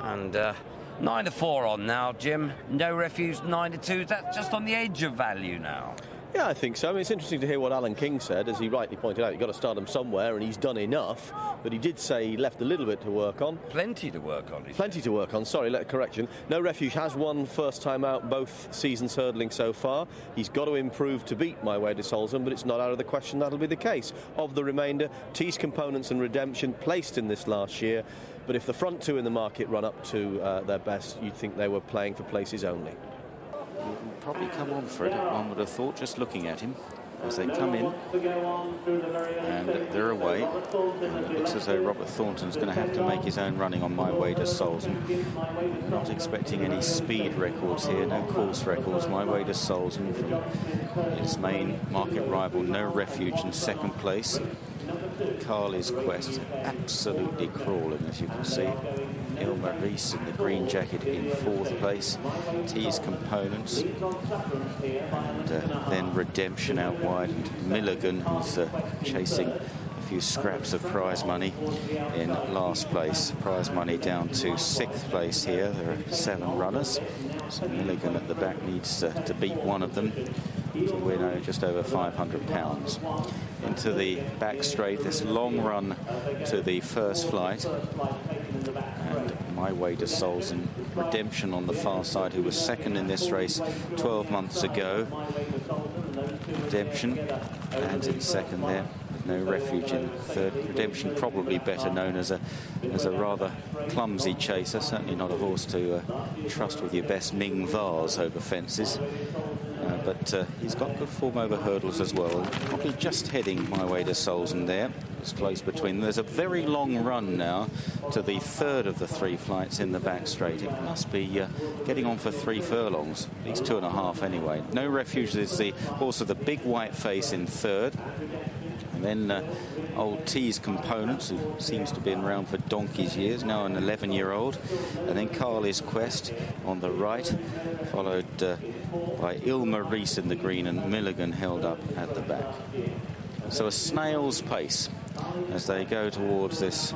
And 9-4 on now, Jim. No Refuge 9-2. That's just on the edge of value now. Yeah, I think so. I mean, it's interesting to hear what Alan King said, as he rightly pointed out. You've got to start him somewhere, and he's done enough. But he did say he left a little bit to work on. Plenty to work on. Plenty to work on. Sorry, correction. No Refuge has won first time out both seasons hurdling so far. He's got to improve to beat My Way to Solzen, but it's not out of the question that'll be the case. Of the remainder, Tees Components and Redemption placed in this last year. But if the front two in the market run up to their best, you'd think they were playing for places only. Will probably come on for it, one would have thought, just looking at him as they come in, and they're away, and it looks as though Robert Thornton's going to have to make his own running on My Way to Solzen. Not expecting any speed records here, no course records. My Way to Solzen from its main market rival No Refuge in second place. Carly's Quest absolutely crawling, as you can see. Ilma Reese in the green jacket in fourth place. Tees Components, and then Redemption out wide, and Milligan, who's chasing a few scraps of prize money, in last place. Prize money down to sixth place here. There are 7 runners, so Milligan at the back needs to beat one of them to win just over £500. Into the back straight, this long run to the first flight, and My Way to Solzen. Redemption on the far side, who was second in this race 12 months ago. Redemption lands in second there, with No Refuge in third. Redemption probably better known as a rather clumsy chaser, certainly not a horse to trust with your best Ming Vase over fences. But he's got good form over hurdles as well. Probably just heading My Way to Solzen there. It's close between them. There's a very long run now to the third of the 3 flights in the back straight. It must be getting on for 3 furlongs, at least 2.5 anyway. No Refuge is the horse of the big white face in third. And then old Tees Components, who seems to have been around for donkey's years, now an 11-year-old. And then Carly's Quest on the right, followed by Ilma Reese in the green, and Milligan held up at the back. So a snail's pace as they go towards this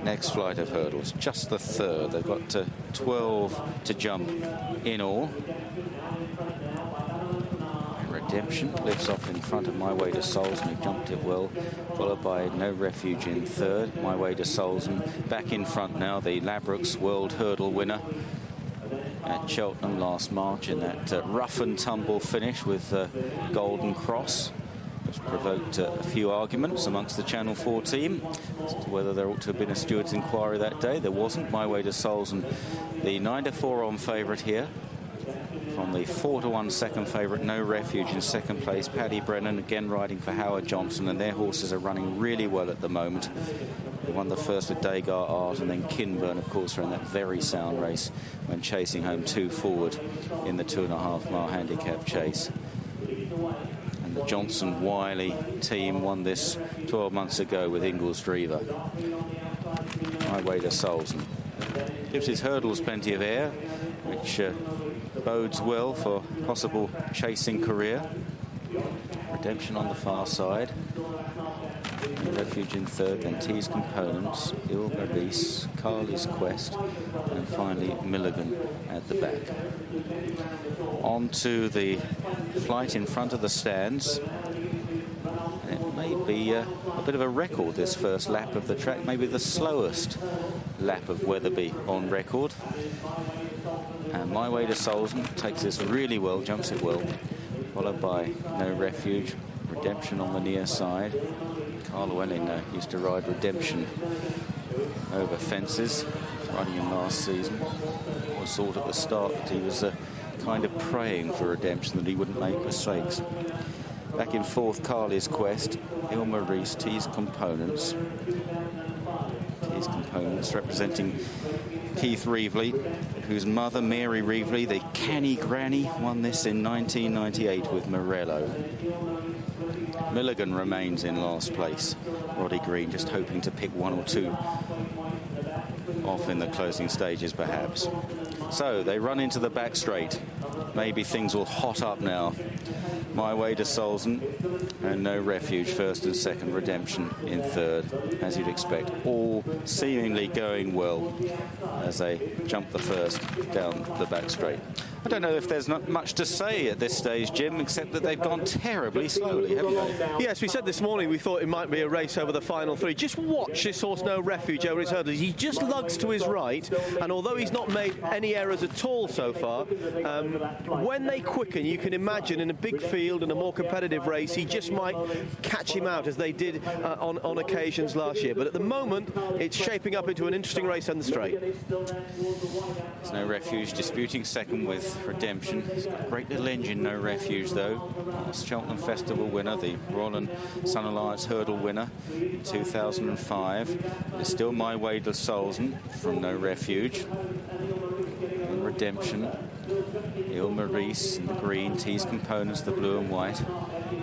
next flight of hurdles. Just the third. They've got 12 to jump in all. Redemption lifts off in front of My Way to Solzen, who jumped it well, followed by No Refuge in third. My Way to Solzen back in front now, the Labrooks World Hurdle winner at Cheltenham last March in that rough and tumble finish with Golden Cross, which provoked a few arguments amongst the Channel 4 team as to whether there ought to have been a steward's inquiry that day. There wasn't. My Way to Solzen, the 9-4 on favourite here. From the 4-1 second favourite, No Refuge in second place. Paddy Brennan again riding for Howard Johnson, and their horses are running really well at the moment. They won the first with Degar Art, and then Kinburn, of course, ran that very sound race when chasing home 2 forward in the 2.5 mile handicap chase. And the Johnson Wiley team won this 12 months ago with Ingles Drever. My Way to Solzen gives his hurdles plenty of air, which bodes well for possible chasing career. Redemption on the far side. Refuge in third, then Tees Components, Ilma Reese, Carly's Quest, and finally Milligan at the back. On to the flight in front of the stands. It may be a bit of a record, this first lap of the track, maybe the slowest lap of Wetherby on record. And My Way to Solzen takes this really well, jumps it well, followed by No Refuge, Redemption on the near side. Carl Llewellyn used to ride Redemption over fences, riding him last season. I thought at the start that he was kind of praying for Redemption, that he wouldn't make mistakes. Back in fourth, Carly's Quest, Ilma Reese, Tees Components. Tees Components representing Keith Reevely, whose mother, Mary Reevely, the canny granny, won this in 1998 with Morello. Milligan remains in last place. Roddy Green just hoping to pick 1 or 2 off in the closing stages, perhaps. So they run into the back straight. Maybe things will hot up now My Way to Solzen, and No Refuge first and second, Redemption in third, as you'd expect. All seemingly going well as they jump the first down the back straight. I don't know if there's not much to say at this stage, Jim, except that they've gone terribly slowly, haven't they? Yes, we said this morning we thought it might be a race over the final three. Just watch this horse No Refuge over his hurdles. He just lugs to his right, and although he's not made any errors at all so far, when they quicken, you can imagine in a big field and a more competitive race, he just might catch him out as they did on occasions last year. But at the moment, it's shaping up into an interesting race on the straight. There's No Refuge disputing second with Redemption. He's got a great little engine, No Refuge, though. Last Cheltenham Festival winner, the Royal and Sun Alliance hurdle winner in 2005. There's still My Way to Solzen from No Refuge. And Redemption. Il Maurice in the green, T's Components, the blue and white.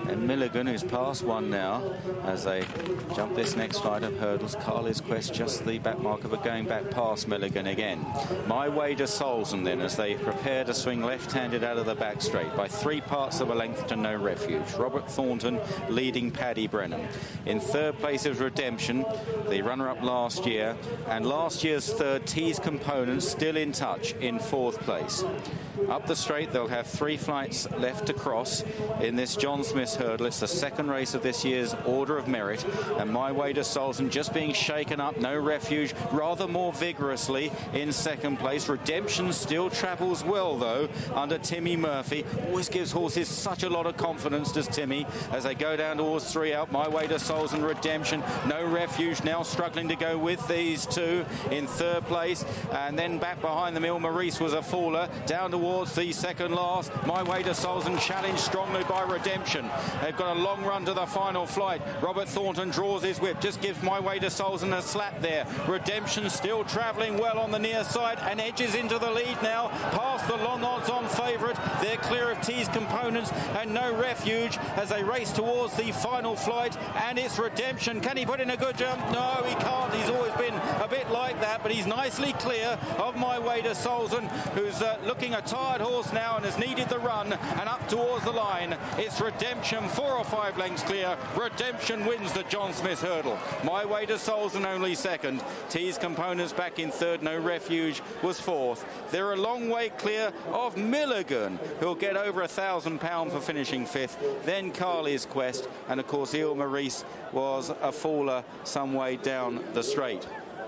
And Milligan, who's past one now, as they jump this next flight of hurdles. Carly's Quest just the back marker, but going back past Milligan again. My Way to Solzen then, as they prepare to swing left-handed out of the back straight by 3 parts of a length to No Refuge. Robert Thornton leading Paddy Brennan. In third place is Redemption, the runner-up last year, and last year's third, T's Components, still in touch in fourth place. Up the straight, they'll have 3 flights left to cross in this John Smith's hurdle. It's the second race of this year's Order of Merit, and My Way to Solzen just being shaken up. No Refuge rather more vigorously in second place. Redemption still travels well, though, under Timmy Murphy. Always gives horses such a lot of confidence, does Timmy, as they go down towards 3 out. My Way to Solzen, Redemption. No Refuge now struggling to go with these two in third place, and then back behind them, Il Maurice was a faller. Down towards the second last. My Way to Solzen challenged strongly by Redemption. They've got a long run to the final flight. Robert Thornton draws his whip, just gives My Way to Solzen a slap there. Redemption still travelling well on the near side and edges into the lead now, past the long odds-on favourite. They're clear of T's Components and No Refuge as they race towards the final flight, and it's Redemption. Can he put in a good jump? No, he can't. He's always been a bit like that, but he's nicely clear of My Way to Solzen, who's looking a tired horse now and has needed the run, and up towards the line. It's Redemption, 4 or 5 lengths clear. Redemption wins the John Smith hurdle. My Way to Solzen only second. T's Components back in third. No Refuge was fourth. They're a long way clear of Milligan, who'll get over £1,000 for finishing fifth. Then Carly's Quest, and of course Il Maurice was a faller some way down the straight.